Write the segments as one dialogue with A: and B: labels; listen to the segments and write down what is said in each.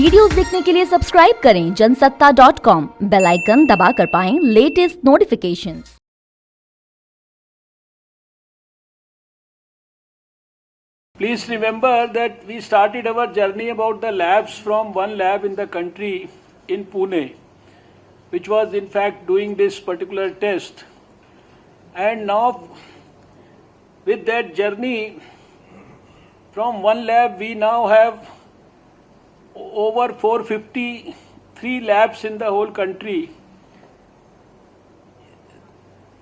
A: Videos देखने के लिए सब्सक्राइब करें जनसत्ता.com, बेल आइकन दबाकर पाएं latest notifications.
B: Please remember that we started our journey about the labs from one lab in the country in Pune, which was in fact doing this particular test. And now with that journey from one lab, we now have over 453 labs in the whole country.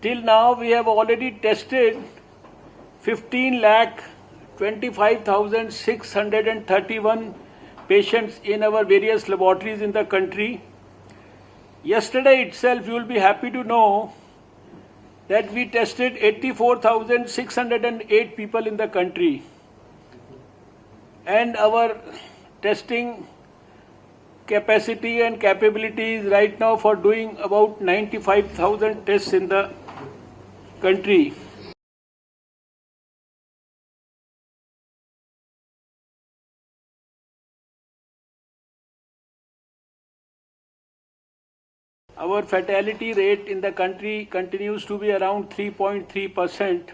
B: Till now we have already tested 15,25,631 patients in our various laboratories in the country. Yesterday itself, you will be happy to know that we tested 84,608 people in the country. And our testing capacity and capability is right now for doing about 95,000 tests in the country. Our fatality rate in the country continues to be around 3.3%,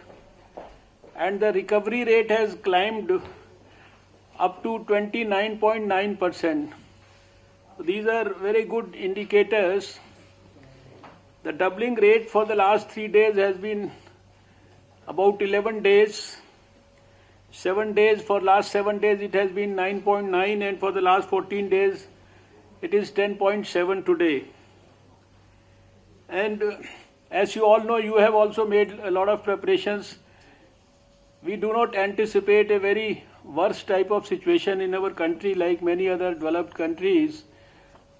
B: and the recovery rate has climbed up to 29.9%. These are very good indicators. The doubling rate for the last 3 days has been about 11 days. 7 days, for last 7 days it has been 9.9, and for the last 14 days it is 10.7 today. And as you all know, you have also made a lot of preparations. We do not anticipate a very worst type of situation in our country like many other developed countries,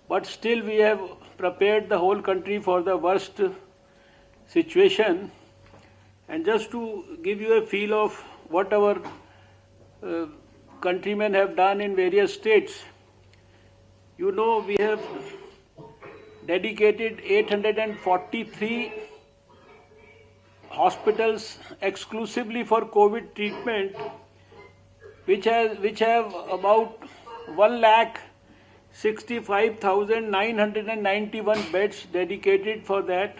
B: but still we have prepared the whole country for the worst situation. And just to give you a feel of what our countrymen have done in various states, you know, we have dedicated 843 hospitals exclusively for COVID treatment, which have about 1,65,991 beds dedicated for that.